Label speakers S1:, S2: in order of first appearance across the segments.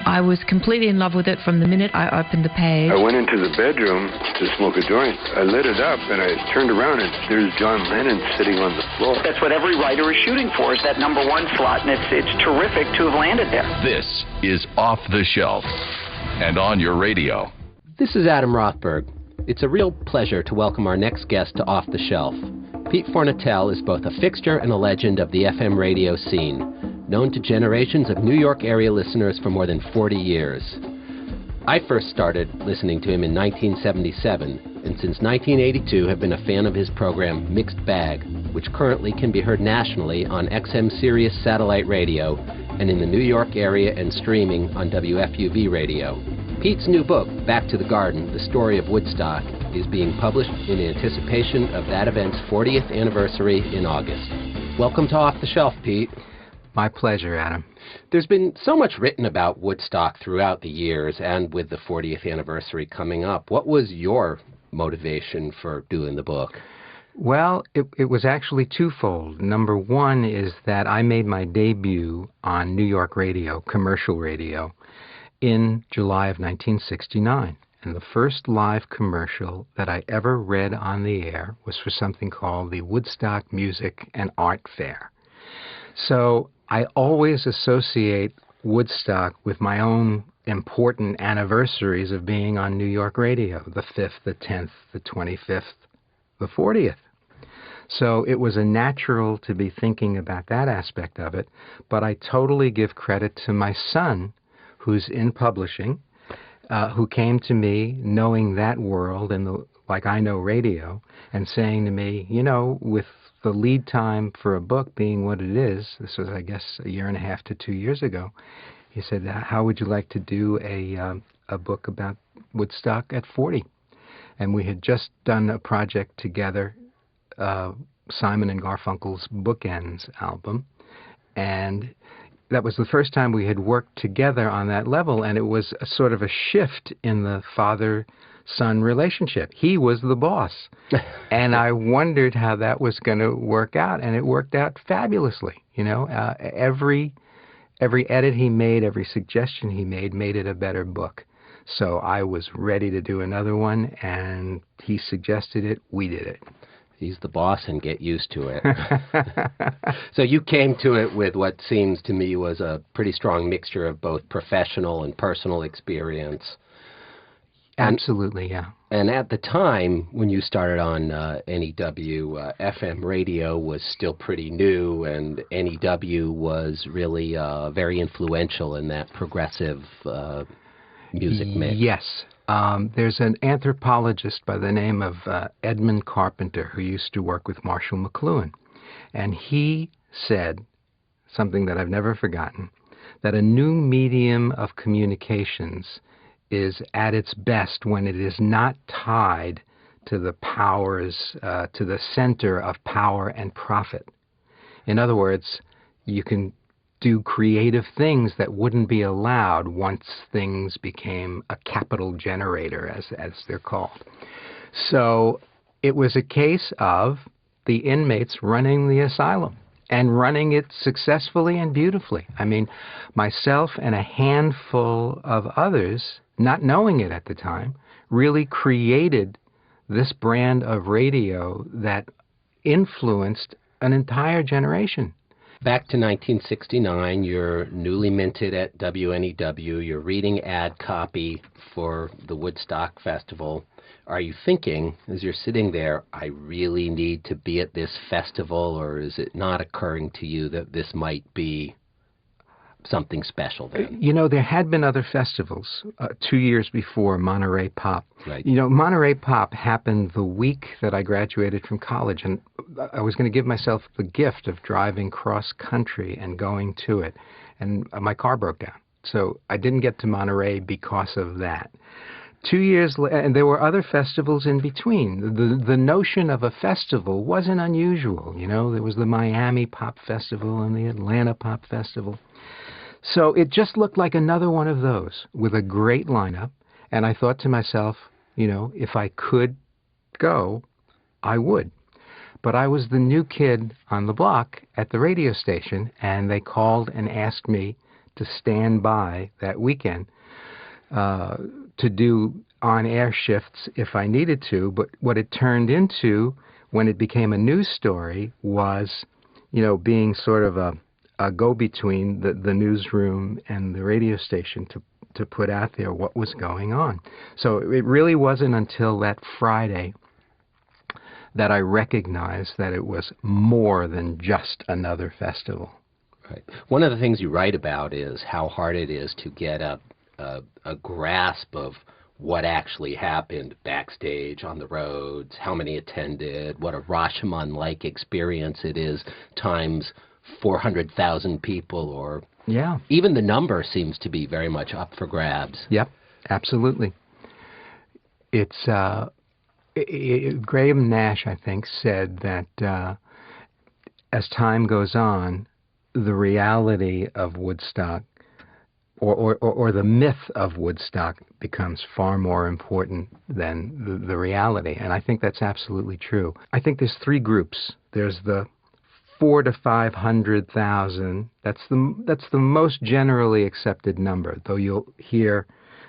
S1: I was completely in love with it from the minute I opened the page.
S2: I went into the bedroom to smoke a joint. I lit it up, and I turned around, and there's John Lennon sitting on the floor.
S3: That's what every writer is shooting for, is that number one slot, and it's terrific to have landed there.
S4: This is Off the Shelf, and on your radio.
S5: This is Adam Rothberg. It's a real pleasure to welcome our next guest to Off the Shelf. Pete Fornatale is both a fixture and a legend of the FM radio scene, known to generations of New York area listeners for more than 40 years. I first started listening to him in 1977, and since 1982 have been a fan of his program Mixed Bag, which currently can be heard nationally on XM Sirius satellite radio and in the New York area and streaming on WFUV radio. Pete's new book, Back to the Garden, The Story of Woodstock, is being published in anticipation of that event's 40th anniversary in August. Welcome to Off the Shelf, Pete.
S6: My pleasure, Adam.
S5: There's been so much written about Woodstock throughout the years, and with the 40th anniversary coming up. What was your motivation for doing the book?
S6: Well, it was actually twofold. Number one is that I made my debut on New York radio, commercial radio, in July of 1969. And the first live commercial that I ever read on the air was for something called the Woodstock Music and Art Fair. So I always associate Woodstock with my own important anniversaries of being on New York radio, the 5th, the 10th, the 25th, the 40th. So it was a natural to be thinking about that aspect of it, but I totally give credit to my son, who's in publishing, who came to me knowing that world and like I know radio, and saying to me, you know, with the lead time for a book being what it is, this was, I guess, a year and a half to 2 years ago, he said, how would you like to do a book about Woodstock at 40? And we had just done a project together, Simon and Garfunkel's Bookends album, and that was the first time we had worked together on that level, and it was a sort of a shift in the father-son relationship. He was the boss, and I wondered how that was going to work out, and it worked out fabulously. You know, every edit he made, every suggestion he made it a better book. So I was ready to do another one, and he suggested it. We did it.
S5: He's the boss, and get used to it. So you came to it with what seems to me was a pretty strong mixture of both professional and personal experience.
S6: Absolutely, yeah.
S5: And at the time, when you started on NEW, FM radio was still pretty new, and NEW was really very influential in that progressive music mix.
S6: Yes. There's an anthropologist by the name of Edmund Carpenter who used to work with Marshall McLuhan. And he said something that I've never forgotten, that a new medium of communications is at its best when it is not tied to the powers, to the center of power and profit. In other words, you can do creative things that wouldn't be allowed once things became a capital generator, as they're called. So it was a case of the inmates running the asylum and running it successfully and beautifully. I mean, myself and a handful of others, not knowing it at the time, really created this brand of radio that influenced an entire generation.
S5: Back to 1969, you're newly minted at WNEW. You're reading ad copy for the Woodstock Festival. Are you thinking, as you're sitting there, I really need to be at this festival, or is it not occurring to you that this might be something special then?
S6: You know, there had been other festivals 2 years before Monterey Pop.
S5: Right.
S6: You know, Monterey Pop happened the week that I graduated from college, and I was going to give myself the gift of driving cross-country and going to it, and my car broke down. So I didn't get to Monterey because of that. 2 years later, and there were other festivals in between. The notion of a festival wasn't unusual. You know, there was the Miami Pop Festival and the Atlanta Pop Festival. So it just looked like another one of those with a great lineup. And I thought to myself, you know, if I could go, I would. But I was the new kid on the block at the radio station, and they called and asked me to stand by that weekend to do on-air shifts if I needed to. But what it turned into when it became a news story was, being sort of a go-between the newsroom and the radio station to put out there what was going on. So it really wasn't until that Friday that I recognized that it was more than just another festival.
S5: Right. One of the things you write about is how hard it is to get a grasp of what actually happened backstage, on the roads, how many attended, what a Rashomon-like experience it is, times 400,000 people, or even the number seems to be very much up for grabs.
S6: Yep, absolutely. It's Graham Nash, I think, said that as time goes on, the reality of Woodstock or the myth of Woodstock becomes far more important than the reality. And I think that's absolutely true. I think there's three groups. There's the 400,000 to 500,000. That's the most generally accepted number, though you'll hear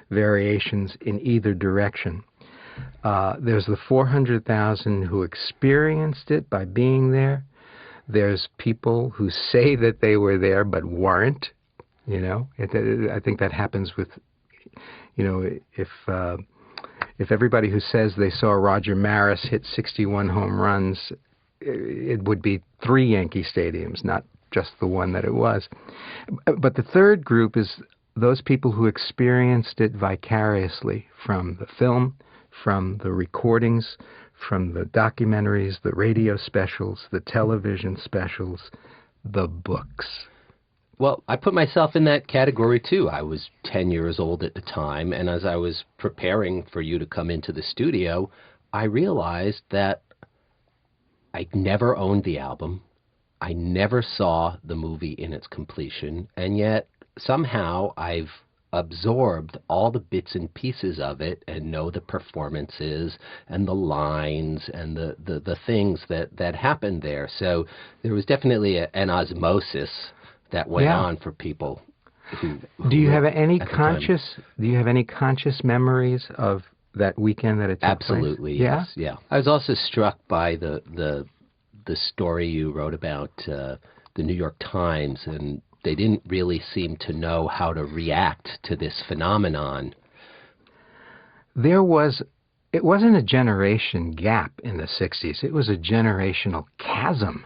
S6: variations in either direction. There's the 400,000 who experienced it by being there. There's people who say that they were there but weren't. I think that happens with, if everybody who says they saw Roger Maris hit 61 home runs, it would be 3 Yankee stadiums, not just the one that it was. But the third group is those people who experienced it vicariously from the film, from the recordings, from the documentaries, the radio specials, the television specials, the books.
S5: Well, I put myself in that category, too. I was 10 years old at the time, and as I was preparing for you to come into the studio, I realized that I never owned the album. I never saw the movie in its completion, and yet somehow I've absorbed all the bits and pieces of it and know the performances and the lines and the things that happened there. So there was definitely an osmosis that went on for people who
S6: do you have any conscious memories of that weekend that it took
S5: Absolutely,
S6: place?
S5: yes. Yeah. I was also struck by the story you wrote about the New York Times, and they didn't really seem to know how to react to this phenomenon.
S6: It wasn't a generation gap in the 60s. It was a generational chasm.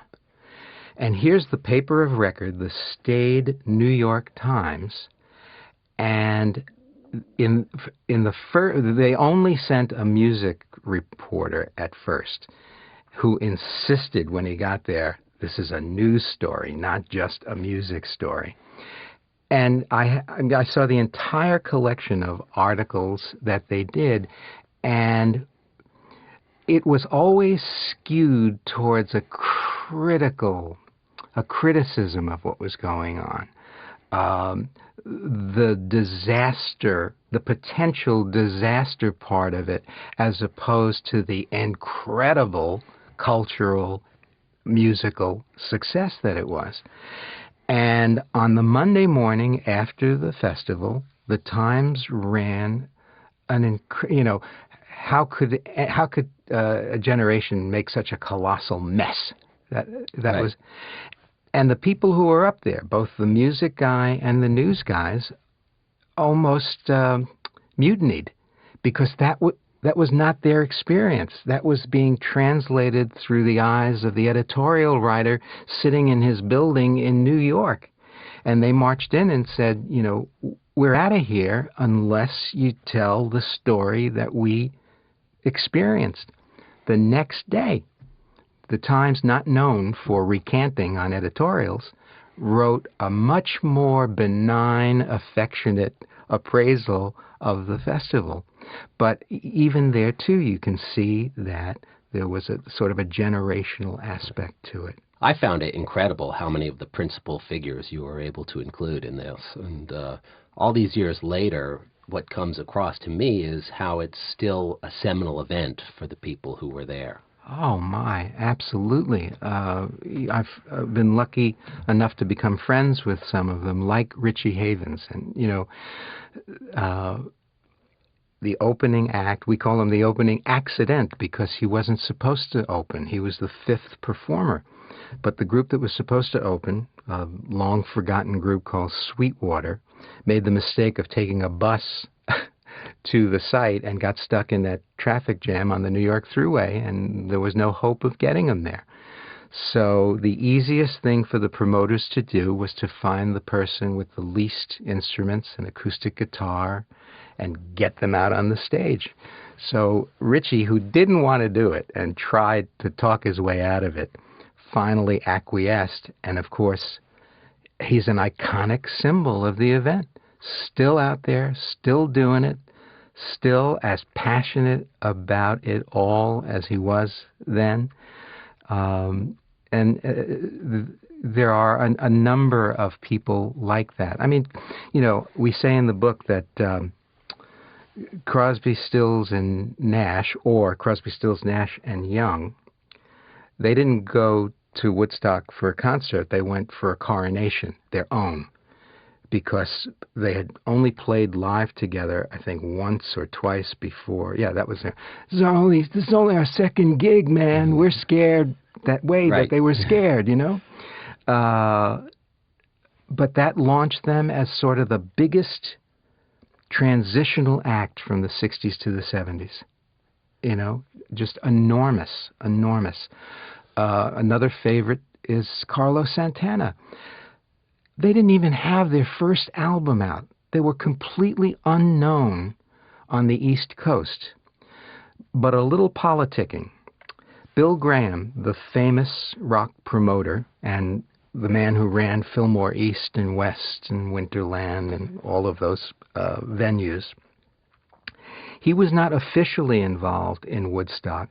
S6: And here's the paper of record, the staid New York Times, and they only sent a music reporter at first, who insisted when he got there, this is a news story, not just a music story. And I saw the entire collection of articles that they did, and it was always skewed towards a criticism of what was going on. The disaster, the potential disaster part of it, as opposed to the incredible cultural, musical success that it was. And on the Monday morning after the festival, the Times ran how could a generation make such a colossal mess? That right. was. And the people who were up there, both the music guy and the news guys, almost mutinied, because that was not their experience. That was being translated through the eyes of the editorial writer sitting in his building in New York. And they marched in and said, we're out of here unless you tell the story that we experienced. The next day, the Times, not known for recanting on editorials, wrote a much more benign, affectionate appraisal of the festival. But even there, too, you can see that there was a sort of a generational aspect to it.
S5: I found it incredible how many of the principal figures you were able to include in this. And all these years later, what comes across to me is how it's still a seminal event for the people who were there.
S6: Oh my, absolutely. I've been lucky enough to become friends with some of them, like Richie Havens. And, the opening act, we call him the opening accident because he wasn't supposed to open. He was the fifth performer. But the group that was supposed to open, a long-forgotten group called Sweetwater, made the mistake of taking a bus to the site and got stuck in that traffic jam on the New York Thruway, and there was no hope of getting them there. So the easiest thing for the promoters to do was to find the person with the least instruments, an acoustic guitar, and get them out on the stage. So Richie, who didn't want to do it and tried to talk his way out of it, finally acquiesced, and of course, he's an iconic symbol of the event. Still out there, still doing it, still as passionate about it all as he was then. There are a number of people like that. I mean, we say in the book that Crosby, Stills, and Nash, or Crosby, Stills, Nash, and Young, they didn't go to Woodstock for a concert. They went for a coronation, their own, because they had only played live together, I think, once or twice before. Yeah, that was their, this is only our second gig, man. We're scared that way,
S5: right.
S6: that they were scared, But that launched them as sort of the biggest transitional act from the 60s to the 70s. Just enormous. Another favorite is Carlos Santana. They didn't even have their first album out. They were completely unknown on the East Coast. But a little politicking. Bill Graham, the famous rock promoter and the man who ran Fillmore East and West and Winterland and all of those venues, he was not officially involved in Woodstock,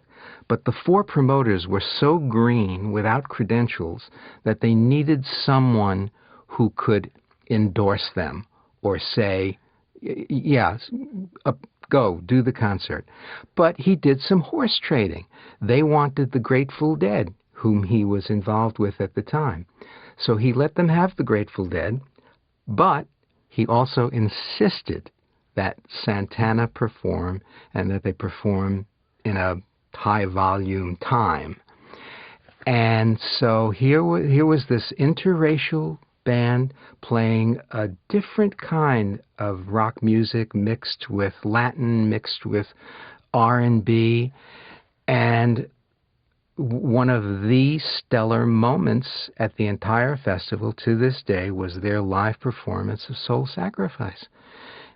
S6: but the four promoters were so green without credentials that they needed someone who could endorse them or say, yeah, go, do the concert. But he did some horse trading. They wanted the Grateful Dead, whom he was involved with at the time. So he let them have the Grateful Dead, but he also insisted that Santana perform and that they perform in a high-volume time. And so here was this interracial band playing a different kind of rock music mixed with Latin, mixed with R&B, and one of the stellar moments at the entire festival to this day was their live performance of Soul Sacrifice.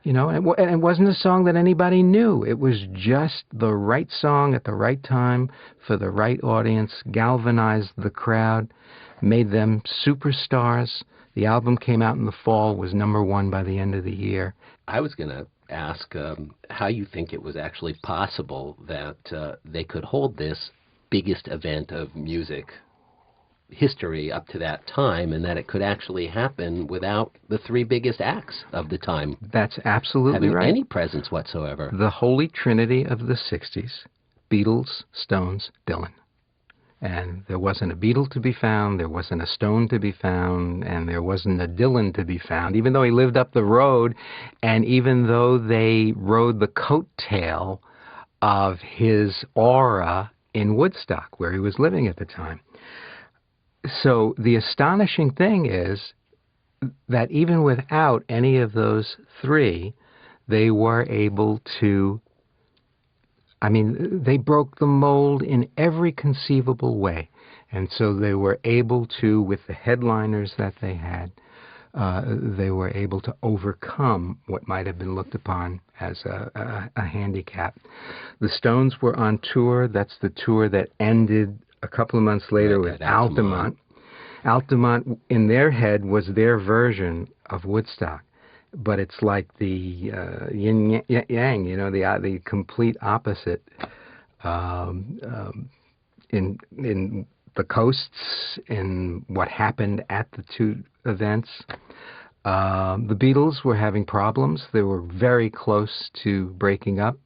S6: And it wasn't a song that anybody knew. It was just the right song at the right time for the right audience, galvanized the crowd, made them superstars. The album came out in the fall, was #1 by the end of the year.
S5: I was going to ask how you think it was actually possible that they could hold this biggest event of music history up to that time, and that it could actually happen without the three biggest acts of the time.
S6: That's absolutely
S5: having
S6: right.
S5: Any presence whatsoever.
S6: The holy trinity of the 60s, Beatles, Stones, Dylan. And there wasn't a Beatle to be found, there wasn't a Stone to be found, and there wasn't a Dylan to be found, even though he lived up the road, and even though they rode the coattail of his aura in Woodstock, where he was living at the time. So the astonishing thing is that even without any of those three, they were able to, they broke the mold in every conceivable way. And so they were able to, with the headliners that they had, they were able to overcome what might have been looked upon as a handicap. The Stones were on tour. That's the tour that ended a couple of months later with Altamont. Altamont, in their head, was their version of Woodstock. But it's like the yin yang, the complete opposite. In the coasts, in what happened at the two events. The Beatles were having problems. They were very close to breaking up.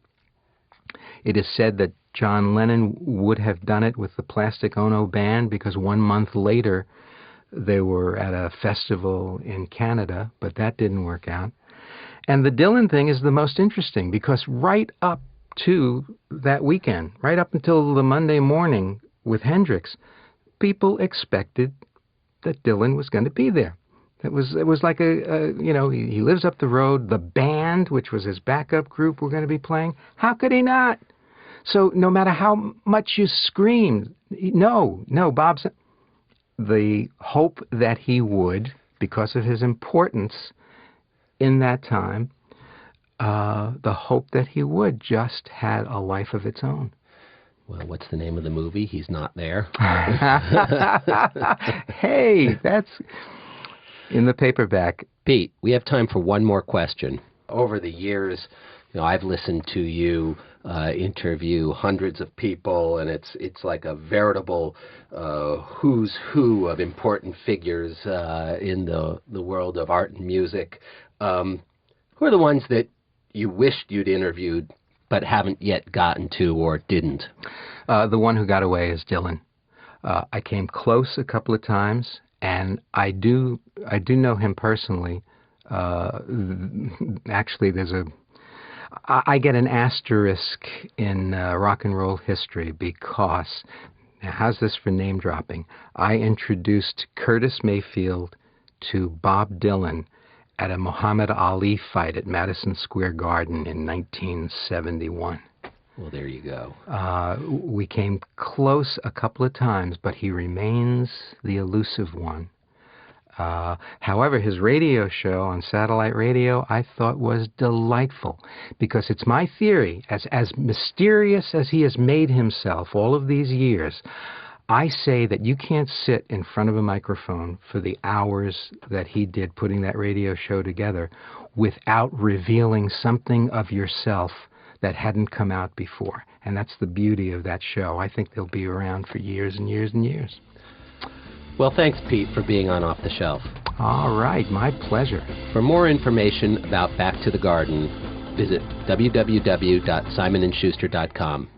S6: It is said that John Lennon would have done it with the Plastic Ono Band, because 1 month later they were at a festival in Canada, but that didn't work out. And the Dylan thing is the most interesting, because right up to that weekend, right up until the Monday morning with Hendrix, people expected that Dylan was going to be there. It was like he lives up the road. The band, which was his backup group, were going to be playing. How could he not? So no matter how much you screamed, no, Bob said, the hope that he would, because of his importance in that time, the hope that he would just had a life of its own.
S5: Well, what's the name of the movie? He's not there.
S6: Hey, that's in the paperback.
S5: Pete, we have time for one more question. Over the years, I've listened to you interview hundreds of people, and it's like a veritable who's who of important figures in the world of art and music. Who are the ones that you wished you'd interviewed but haven't yet gotten to or didn't?
S6: The one who got away is Dylan. I came close a couple of times, and I do know him personally. Actually, I get an asterisk in rock and roll history because, now how's this for name dropping? I introduced Curtis Mayfield to Bob Dylan at a Muhammad Ali fight at Madison Square Garden in 1971.
S5: Well, there you go.
S6: We came close a couple of times, but he remains the elusive one. However, his radio show on satellite radio I thought was delightful, because it's my theory, as mysterious as he has made himself all of these years, I say that you can't sit in front of a microphone for the hours that he did putting that radio show together without revealing something of yourself that hadn't come out before. And that's the beauty of that show. I think they'll be around for years and years and years.
S5: Well, thanks, Pete, for being on Off the Shelf.
S6: All right, my pleasure.
S5: For more information about Back to the Garden, visit www.simonandschuster.com.